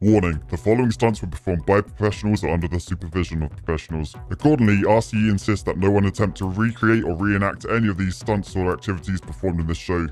Warning, the following stunts were performed by professionals or under the supervision of professionals. Accordingly, RCE insists that no one attempt to recreate or reenact any of these stunts or activities performed in this show.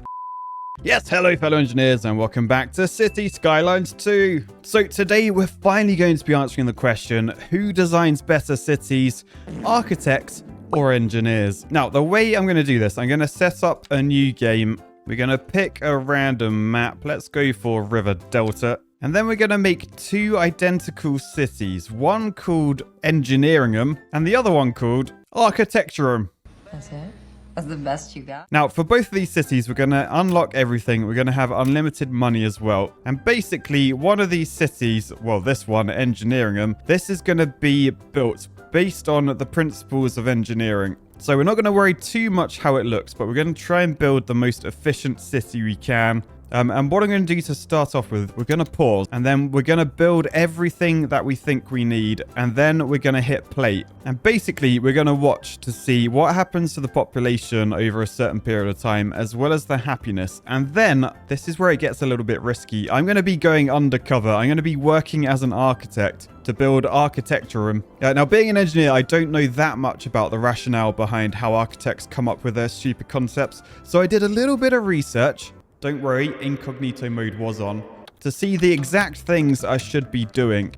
Yes, hello fellow engineers and welcome back to Cities Skylines 2. So today we're finally going to be answering the question, who designs better cities, architects or engineers? Now, the way I'm going to do this, I'm going to set up a new game. We're going to pick a random map. Let's go for River Delta. And then we're going to make two identical cities, one called Engineeringham and the other one called Architecturum. That's it? That's the best you got? Now, for both of these cities, we're going to unlock everything. We're going to have unlimited money as well. And basically, one of these cities, well, this one, Engineeringham, this is going to be built based on the principles of engineering. So we're not going to worry too much how it looks, but we're going to try and build the most efficient city we can. And what I'm going to do to start off with, we're going to pause and then we're going to build everything that we think we need. And then we're going to hit play. And basically, we're going to watch to see what happens to the population over a certain period of time, as well as the happiness. And then this is where it gets a little bit risky. I'm going to be going undercover. I'm going to be working as an architect to build Architecturum. Now, being an engineer, I don't know that much about the rationale behind how architects come up with their stupid concepts. So I did a little bit of research. Don't worry, incognito mode was on, to see the exact things I should be doing.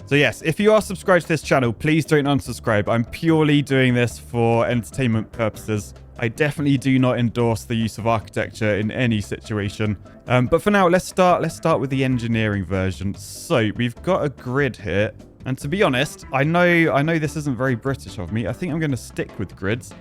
So yes, if you are subscribed to this channel, please don't unsubscribe. I'm purely doing this for entertainment purposes. I definitely do not endorse the use of architecture in any situation. But for now, let's start with the engineering version. So we've got a grid here. And to be honest, I know this isn't very British of me. I think I'm going to stick with grids.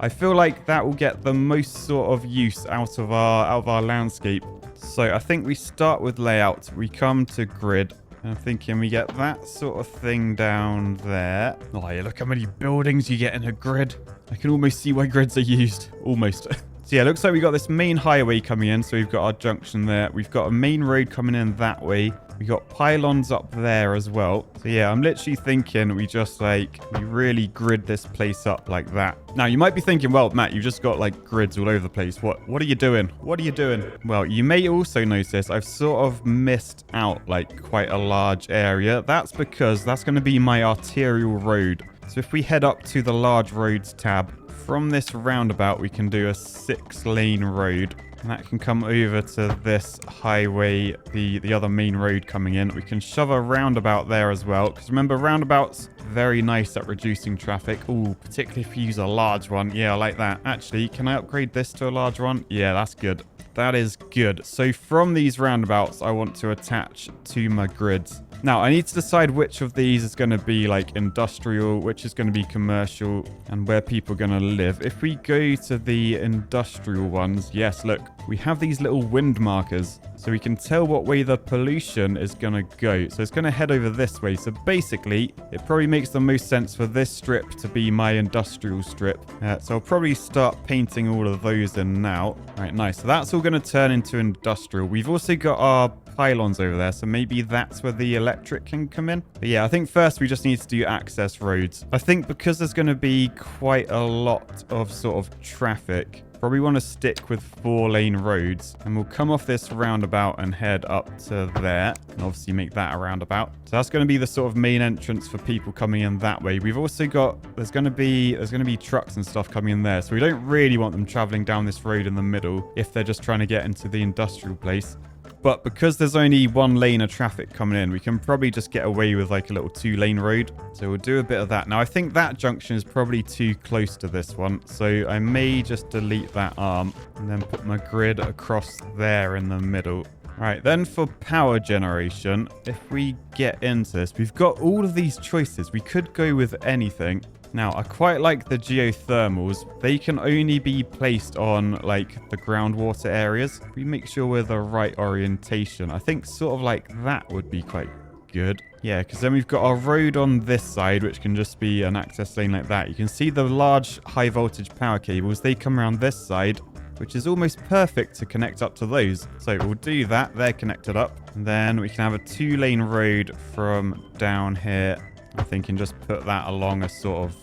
I feel like that will get the most sort of use out of our landscape. So I think we start with layout. We come to grid. I'm thinking we get that sort of thing down there. Oh yeah, look how many buildings you get in a grid. I can almost see why grids are used. Almost. So yeah, looks like we got this main highway coming in. So we've got our junction there. We've got a main road coming in that way. We got pylons up there as well. So yeah, I'm literally thinking we just we really grid this place up like that. Now you might be thinking, well, Matt, you've just got like grids all over the place. What are you doing? What are you doing? Well, you may also notice I've sort of missed out like quite a large area. That's because that's going to be my arterial road. So if we head up to the large roads tab, from this roundabout, we can do a 6-lane road. And that can come over to this highway, the other main road coming in. We can shove a roundabout there as well. Because remember, roundabouts, very nice at reducing traffic. Ooh, particularly if you use a large one. Yeah, I like that. Actually, can I upgrade this to a large one? Yeah, that's good. That is good. So from these roundabouts, I want to attach to my grids. Now, I need to decide which of these is going to be like industrial, which is going to be commercial, and where people are going to live. If we go to the industrial ones, yes, look, we have these little wind markers. So we can tell what way the pollution is going to go. So it's going to head over this way. So basically, it probably makes the most sense for this strip to be my industrial strip. So I'll probably start painting all of those in now. All right, nice. So that's all going to turn into industrial. We've also got our pylons over there, so maybe that's where the electric can come in. But yeah, I think first we just need to do access roads. I think because there's going to be quite a lot of sort of traffic, probably want to stick with 4-lane roads, and we'll come off this roundabout and head up to there, and obviously make that a roundabout. So that's going to be the sort of main entrance for people coming in that way. We've also got there's going to be trucks and stuff coming in there, so we don't really want them traveling down this road in the middle if they're just trying to get into the industrial place. But because there's only 1 lane of traffic coming in, we can probably just get away with like a little 2-lane road. So we'll do a bit of that. Now, I think that junction is probably too close to this one. So I may just delete that arm and then put my grid across there in the middle. Right, then for power generation, if we get into this, we've got all of these choices. We could go with anything. Now, I quite like the geothermals. They can only be placed on, like, the groundwater areas. We make sure we're the right orientation. I think sort of like that would be quite good. Yeah, because then we've got our road on this side, which can just be an access lane like that. You can see the large high-voltage power cables. They come around this side, which is almost perfect to connect up to those. So we'll do that. They're connected up. And then we can have a 2-lane road from down here. I'm thinking just put that along a sort of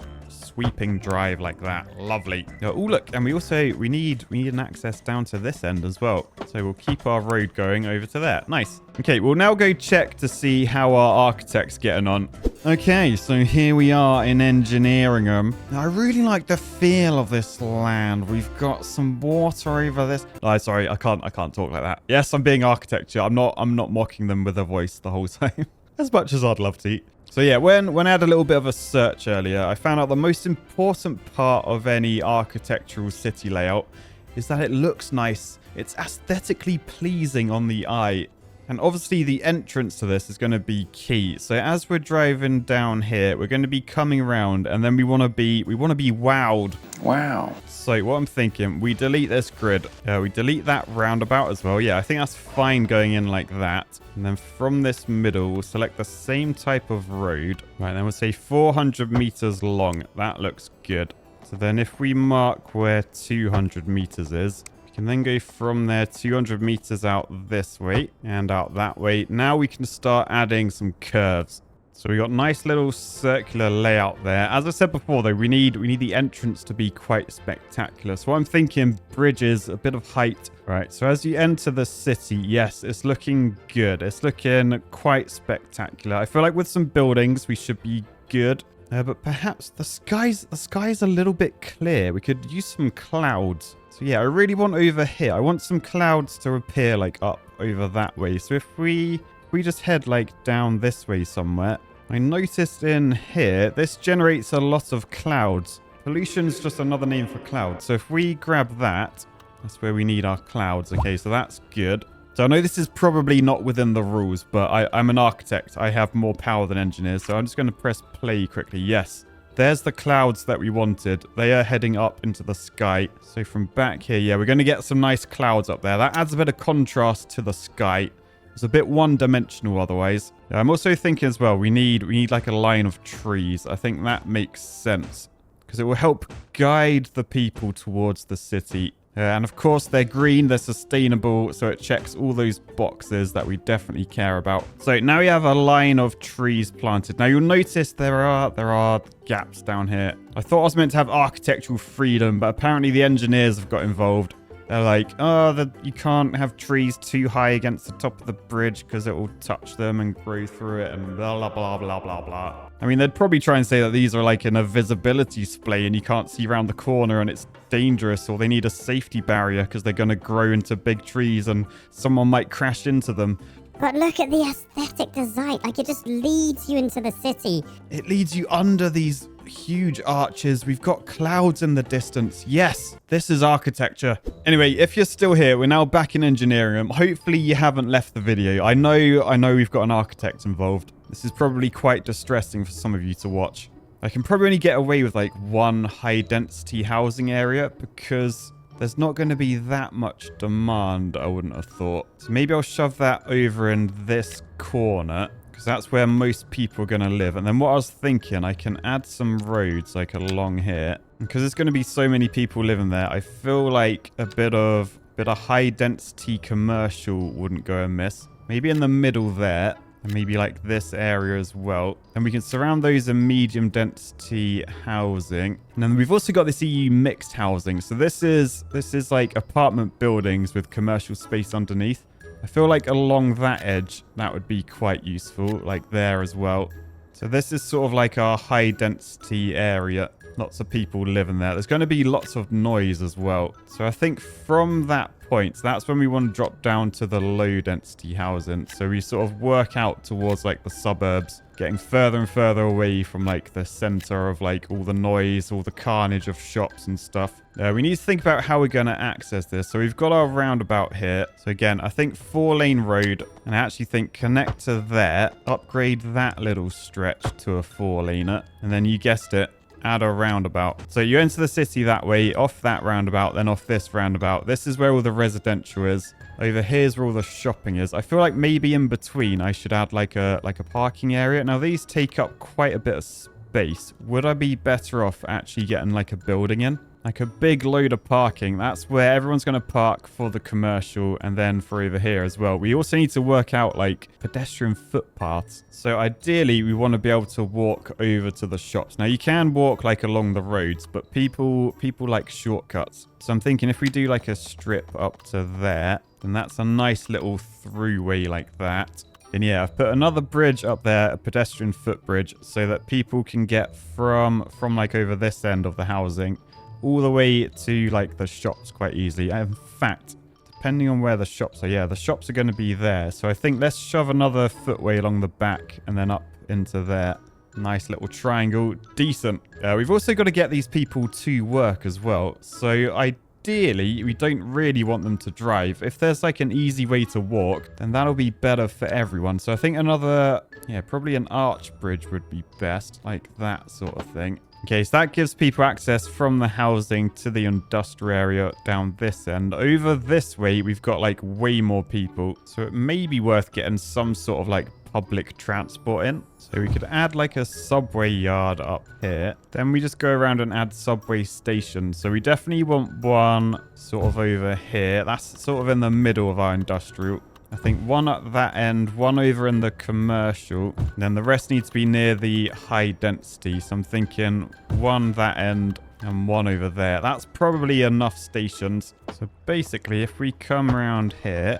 sweeping drive like that. Lovely. Oh, look, and we need an access down to this end as well. So we'll keep our road going over to there. Nice. Okay, we'll now go check to see how our architect's getting on. Okay, so here we are in engineering them. I really like the feel of this land. We've got some water over this. Oh, sorry, I can't talk like that. Yes, I'm being architecture. I'm not mocking them with a voice the whole time. As much as I'd love to. So yeah, when I had a little bit of a search earlier, I found out the most important part of any architectural city layout is that it looks nice. It's aesthetically pleasing on the eye. And obviously the entrance to this is going to be key. So as we're driving down here, we're going to be coming around and then we want to be wowed. Wow. So what I'm thinking, we delete this grid. We delete that roundabout as well. Yeah, I think that's fine going in like that. And then from this middle, we'll select the same type of road. Right, then we'll say 400 meters long. That looks good. So then if we mark where 200 meters is, and then go from there 200 meters out this way and out that way. Now we can start adding some curves. So we got nice little circular layout there. As I said before, though, we need the entrance to be quite spectacular. So I'm thinking bridges, a bit of height. Right, so as you enter the city, yes, it's looking good. It's looking quite spectacular. I feel like with some buildings, we should be good. But perhaps the sky's a little bit clear. We could use some clouds. So yeah, I really want over here. I want some clouds to appear like up over that way. So if we just head like down this way somewhere, I noticed in here, this generates a lot of clouds. Pollution's just another name for clouds. So if we grab that, that's where we need our clouds. Okay, so that's good. So I know this is probably not within the rules, but I'm an architect. I have more power than engineers. So I'm just going to press play quickly. Yes. There's the clouds that we wanted. They are heading up into the sky. So from back here, yeah, we're going to get some nice clouds up there. That adds a bit of contrast to the sky. It's a bit one-dimensional otherwise. Yeah, I'm also thinking as well, we need like a line of trees. I think that makes sense because it will help guide the people towards the city. And of course, they're green, they're sustainable, so it checks all those boxes that we definitely care about. So now we have a line of trees planted. Now you'll notice there are gaps down here. I thought I was meant to have architectural freedom, but apparently the engineers have got involved. They're like, oh, you can't have trees too high against the top of the bridge because it will touch them and grow through it and blah, blah, blah, blah, blah, blah. I mean, they'd probably try and say that these are like in a visibility splay and you can't see around the corner and it's dangerous, or they need a safety barrier because they're going to grow into big trees and someone might crash into them. But look at the aesthetic design. Like, it just leads you into the city. It leads you under these huge arches. We've got clouds in the distance. Yes, this is architecture. Anyway, if you're still here, we're now back in engineering room. Hopefully you haven't left the video. I know we've got an architect involved. This is probably quite distressing for some of you to watch. I can probably only get away with like one high density housing area because there's not going to be that much demand, I wouldn't have thought. So maybe I'll shove that over in this corner because that's where most people are going to live. And then what I was thinking, I can add some roads like along here. Because there's going to be so many people living there, I feel like a bit of high density commercial wouldn't go amiss. Maybe in the middle there. And maybe like this area as well. And we can surround those in medium density housing. And then we've also got this EU mixed housing. So this is like apartment buildings with commercial space underneath. I feel like along that edge, that would be quite useful, like there as well. So this is sort of like our high density area. Lots of people living there. There's going to be lots of noise as well. So I think from that point, that's when we want to drop down to the low density housing. So we sort of work out towards like the suburbs, getting further and further away from like the center of like all the noise, all the carnage of shops and stuff. We need to think about how we're going to access this. So we've got our roundabout here. So again, I think 4-lane road, and I actually think connect to there, upgrade that little stretch to a 4-laner, and then you guessed it, add a roundabout. So you enter the city that way, off that roundabout, then off this roundabout. This is where all the residential is. Over here's where all the shopping is. I feel like maybe in between I should add like a parking area. Now these take up quite a bit of space. Would I be better off actually getting like a building in? like a big load of parking. That's where everyone's going to park for the commercial and then for over here as well. We also need to work out like pedestrian footpaths. So ideally we want to be able to walk over to the shops. Now you can walk like along the roads, but people like shortcuts. So I'm thinking if we do like a strip up to there, then that's a nice little throughway like that. And yeah, I've put another bridge up there, a pedestrian footbridge, so that people can get from like over this end of the housing all the way to like the shops quite easily. In fact, depending on where the shops are, yeah, the shops are going to be there. So I think let's shove another footway along the back and then up into there. Nice little triangle. Decent. We've also got to get these people to work as well. So ideally, we don't really want them to drive. If there's like an easy way to walk, then that'll be better for everyone. So I think another, yeah, probably an arch bridge would be best, like that sort of thing. Okay, so that gives people access from the housing to the industrial area down this end. Over this way, we've got like way more people. So it may be worth getting some sort of like public transport in. So we could add like a subway yard up here. Then we just go around and add subway stations. So we definitely want one sort of over here. That's sort of in the middle of our industrial. I think one at that end, one over in the commercial, and then the rest needs to be near the high density. So I'm thinking one that end and one over there. That's probably enough stations. So basically, if we come around here,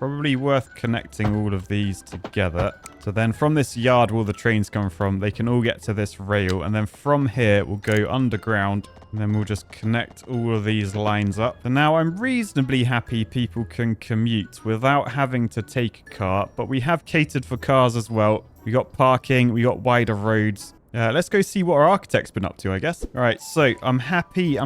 probably worth connecting all of these together. So then from this yard where all the trains come from, they can all get to this rail. And then from here, we'll go underground. And then we'll just connect all of these lines up. And now I'm reasonably happy people can commute without having to take a car. But we have catered for cars as well. We got parking. We got wider roads. Let's go see what our architect's been up to, I guess. All right, so I'm happy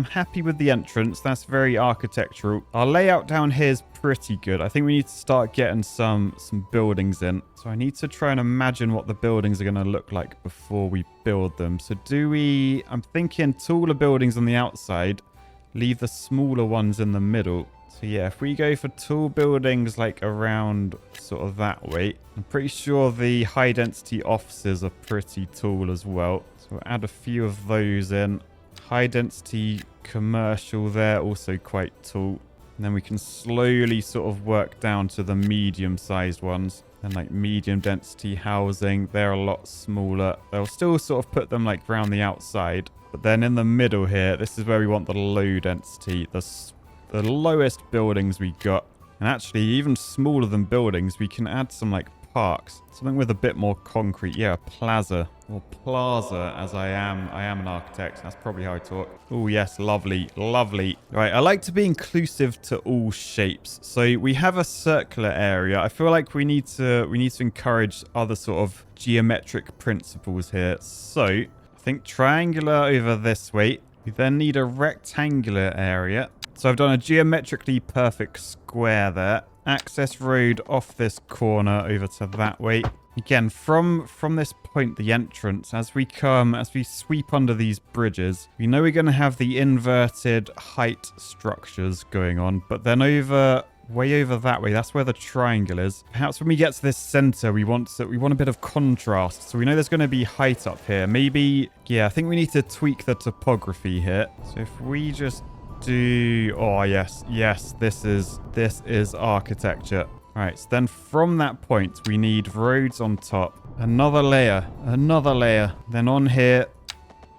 with the entrance. That's very architectural. Our layout down here is pretty good. I think we need to start getting some buildings in. So I need to try and imagine what the buildings are going to look like before we build them. So I'm thinking taller buildings on the outside, leave the smaller ones in the middle. So yeah, if we go for tall buildings like around sort of that way, I'm pretty sure the high density offices are pretty tall as well. So we'll add a few of those in. High density commercial there, also quite tall. And then we can slowly sort of work down to the medium sized ones. And like medium density housing, they're a lot smaller. They'll still sort of put them like around the outside. But then in the middle here, this is where we want the low density, the lowest buildings we got. And actually, even smaller than buildings, we can add some like parks. Something with a bit more concrete. Yeah, a plaza. Or plaza, as I am an architect. That's probably how I talk. Oh, yes, lovely, lovely. Right, I like to be inclusive to all shapes. So we have a circular area. I feel like we need to encourage other sort of geometric principles here. So I think triangular over this way. We then need a rectangular area. So I've done a geometrically perfect square there. Access road off this corner over to that way. Again, from this point, the entrance, as we sweep under these bridges, we know we're going to have the inverted height structures going on. But then way over that way, that's where the triangle is. Perhaps when we get to this center, we want a bit of contrast. So we know there's going to be height up here. Maybe, yeah, I think we need to tweak the topography here. So if we just oh yes, this is architecture. All right, so then from that point we need roads on top, another layer, then on here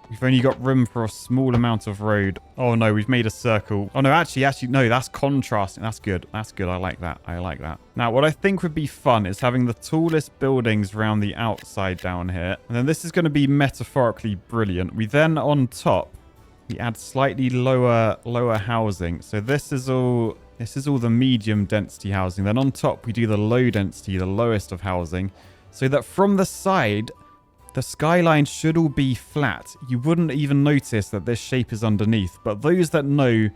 we've only got room for a small amount of road. Oh no, we've made a circle. Oh no, actually no, that's contrasting. That's good. I like that. Now what I think would be fun is having the tallest buildings around the outside down here, and then this is going to be metaphorically brilliant. We then on top we add slightly lower housing. So this is all the medium density housing. Then on top, we do the low density, the lowest of housing. So that from the side, the skyline should all be flat. You wouldn't even notice that this shape is underneath. But those that know,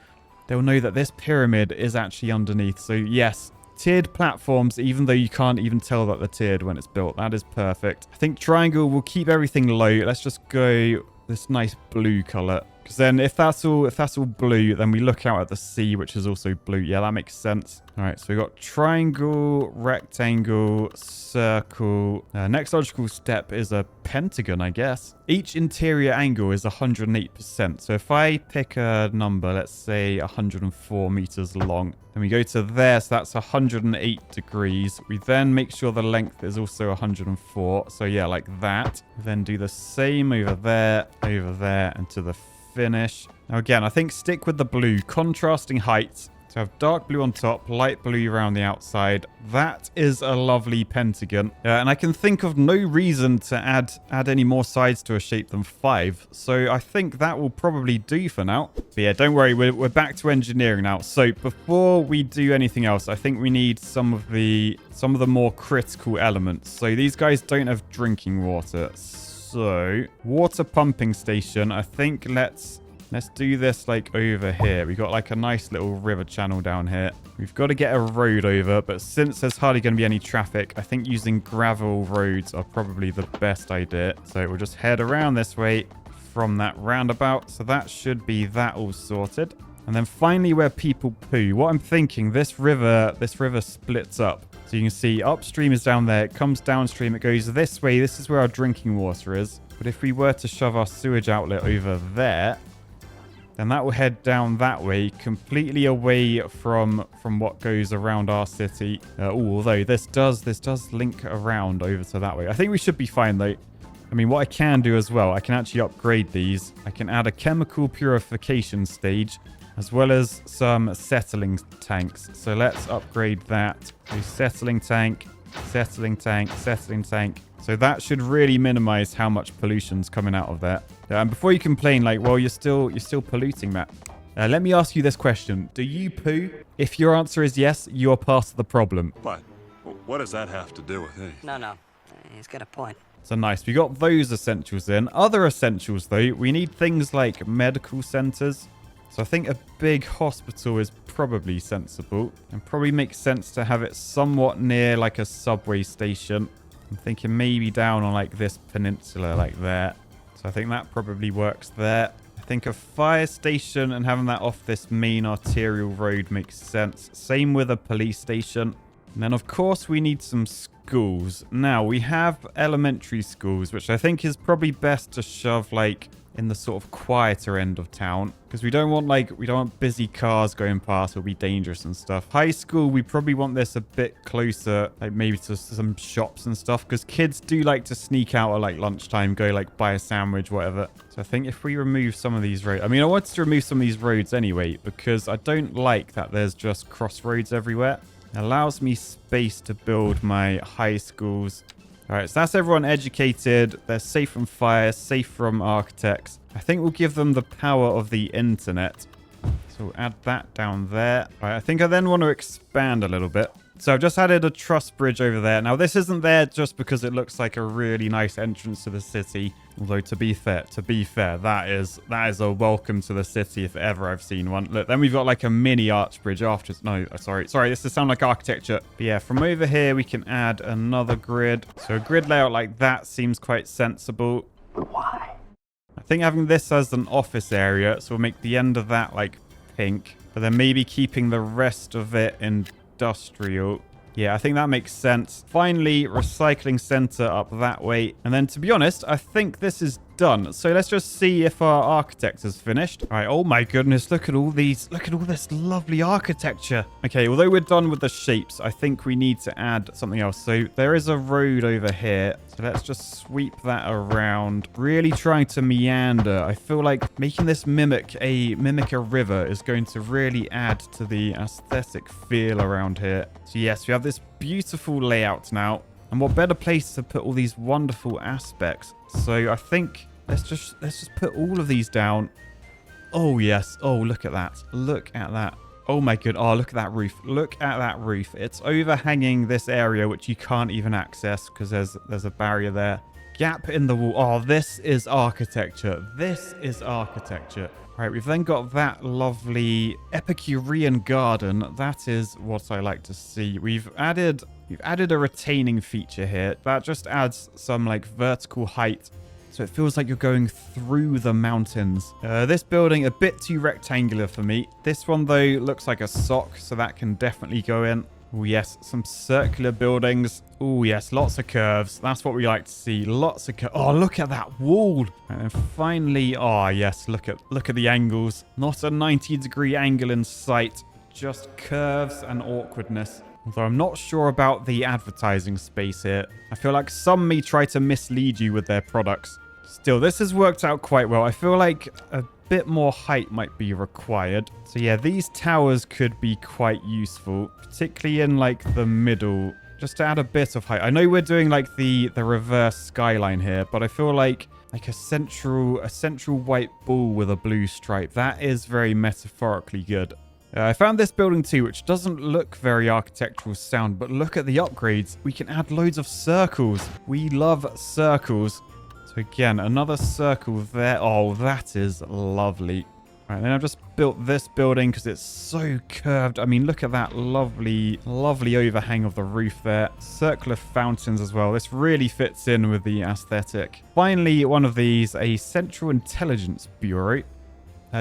they'll know that this pyramid is actually underneath. So yes, tiered platforms, even though you can't even tell that they're tiered when it's built. That is perfect. I think triangle will keep everything low. Let's just go this nice blue color, Because then if that's all blue, then we look out at the sea, which is also blue. Yeah, that makes sense. All right, so we got triangle, rectangle, circle. Next logical step is a pentagon, I guess. Each interior angle is 108%. So if I pick a number, let's say 104 meters long, then we go to there, so that's 108 degrees. We then make sure the length is also 104. So yeah, like that. We then do the same over there, and to the finish. Now again, I think stick with the blue, contrasting heights. So have dark blue on top, light blue around the outside. That is a lovely pentagon. And I can think of no reason to add any more sides to a shape than 5. So I think that will probably do for now. But yeah, don't worry, we're back to engineering now. So before we do anything else, I think we need some of the more critical elements. So these guys don't have drinking water. So water pumping station, I think let's do this like over here. We got like a nice little river channel down here. We've got to get a road over, but since there's hardly going to be any traffic, I think using gravel roads are probably the best idea. So we'll just head around this way from that roundabout. So that should be that all sorted. And then finally where people poo. What I'm thinking, this river splits up. So you can see upstream is down there. It comes downstream. It goes this way. This is where our drinking water is. But if we were to shove our sewage outlet over there, then that will head down that way, completely away from what goes around our city. Although this does link around over to that way. I think we should be fine though. I mean, what I can do as well, I can actually upgrade these. I can add a chemical purification stage, as well as some settling tanks. So let's upgrade that. Do settling tank, settling tank, settling tank. So that should really minimize how much pollution's coming out of there. And before you complain, like, well, you're still polluting, Matt. Let me ask you this question. Do you poo? If your answer is yes, you are part of the problem. But what does that have to do with anything? No. He's got a point. So nice. We got those essentials in. Other essentials, though, we need things like medical centers. So I think a big hospital is probably sensible. And probably makes sense to have it somewhat near like a subway station. I'm thinking maybe down on like this peninsula like there. So I think that probably works there. I think a fire station and having that off this main arterial road makes sense. Same with a police station. And then of course we need some schools. Now we have elementary schools, which I think is probably best to shove like in the sort of quieter end of town, because we don't want busy cars going past. It'll be dangerous and stuff. High school, we probably want this a bit closer, like maybe to some shops and stuff, because kids do like to sneak out at like lunchtime, go like buy a sandwich, whatever. So I think if we remove some of these roads, I mean, I wanted to remove some of these roads anyway, because I don't like that there's just crossroads everywhere. It allows me space to build my high schools. All right, so that's everyone educated. They're safe from fire, safe from architects. I think we'll give them the power of the internet. So we'll add that down there. All right, I think I then want to expand a little bit. So I've just added a truss bridge over there. Now, this isn't there just because it looks like a really nice entrance to the city. Although, to be fair, that is a welcome to the city if ever I've seen one. Look, then we've got like a mini arch bridge after. No, sorry, this does sound like architecture. But yeah, from over here, we can add another grid. So a grid layout like that seems quite sensible. Why? I think having this as an office area, so we'll make the end of that like pink. But then maybe keeping the rest of it industrial. Yeah, I think that makes sense. Finally, recycling center up that way. And then, to be honest, I think this is done. So let's just see if our architect has finished. All right. Oh my goodness. Look at all these. Look at all this lovely architecture. Okay. Although we're done with the shapes, I think we need to add something else. So there is a road over here. So let's just sweep that around. Really trying to meander. I feel like making this mimic a river is going to really add to the aesthetic feel around here. So yes, we have this beautiful layout now. And what better place to put all these wonderful aspects? So I think let's just put all of these down. Oh yes. Oh, look at that. Look at that. Oh my god. Oh, look at that roof. Look at that roof. It's overhanging this area which you can't even access because there's a barrier there. Gap in the wall. Oh, this is architecture. This is architecture. Right, we've then got that lovely Epicurean garden. That is what I like to see. We've added a retaining feature here. That just adds some like vertical height So it feels like you're going through the mountains. This building, a bit too rectangular for me. This one, though, looks like a sock, so that can definitely go in. Oh, yes, some circular buildings. Oh, yes, lots of curves. That's what we like to see. Lots of curves. Oh, look at that wall. And then finally, oh, yes, look at the angles. Not a 90-degree angle in sight. Just curves and awkwardness. Although I'm not sure about the advertising space here. I feel like some may try to mislead you with their products. Still, this has worked out quite well. I feel like a bit more height might be required. So yeah, these towers could be quite useful, particularly in like the middle, just to add a bit of height. I know we're doing like the reverse skyline here, but I feel like a central white ball with a blue stripe. That is very metaphorically good. I found this building too, which doesn't look very architectural sound, but look at the upgrades. We can add loads of circles. We love circles. So again, another circle there. Oh, that is lovely. All right, then I've just built this building because it's so curved. I mean, look at that lovely overhang of the roof there. Circular fountains as well. This really fits in with the aesthetic. Finally, one of these, a Central Intelligence Bureau.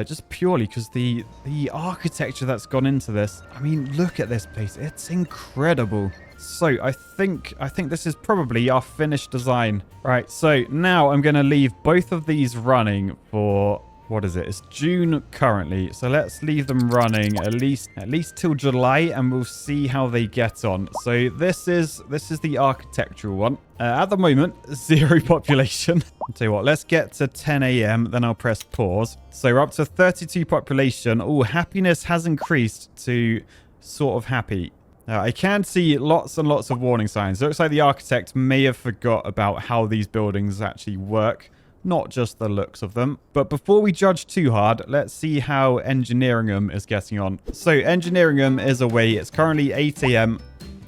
Just purely because the architecture that's gone into this. I mean, look at this place. It's incredible. So I think this is probably our finished design. Right, so now I'm going to leave both of these running for... What is it? It's June currently. So let's leave them running at least till July, and we'll see how they get on. So this is the architectural one. At the moment, 0 population. I'll tell you what, let's get to 10 a.m. Then I'll press pause. So we're up to 32 population. Oh, happiness has increased to sort of happy. I can see lots and lots of warning signs. Looks like the architect may have forgot about how these buildings actually work. Not just the looks of them. But before we judge too hard, let's see how Engineeringham is getting on. So Engineeringham is away. It's currently 8 a.m.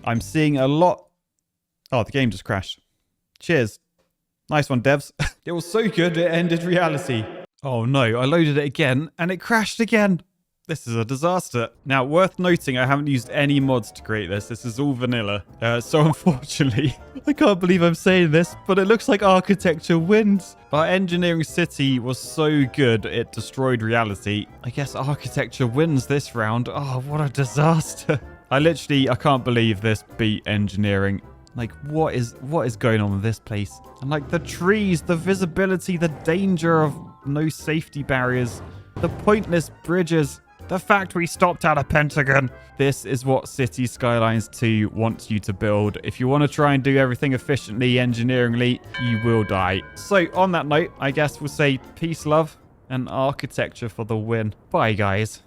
I'm seeing a lot... Oh, the game just crashed. Cheers. Nice one, devs. It was so good, it ended reality. Oh no, I loaded it again, and it crashed again. This is a disaster. Now, worth noting, I haven't used any mods to create this. This is all vanilla. So unfortunately, I can't believe I'm saying this, but it looks like architecture wins. Our engineering city was so good, it destroyed reality. I guess architecture wins this round. Oh, what a disaster. I can't believe this beat engineering. Like, what is going on with this place? And like the trees, the visibility, the danger of no safety barriers, the pointless bridges. The fact we stopped at a pentagon. This is what Cities Skylines 2 wants you to build. If you want to try and do everything efficiently, engineeringly, you will die. So on that note, I guess we'll say peace, love, and architecture for the win. Bye, guys.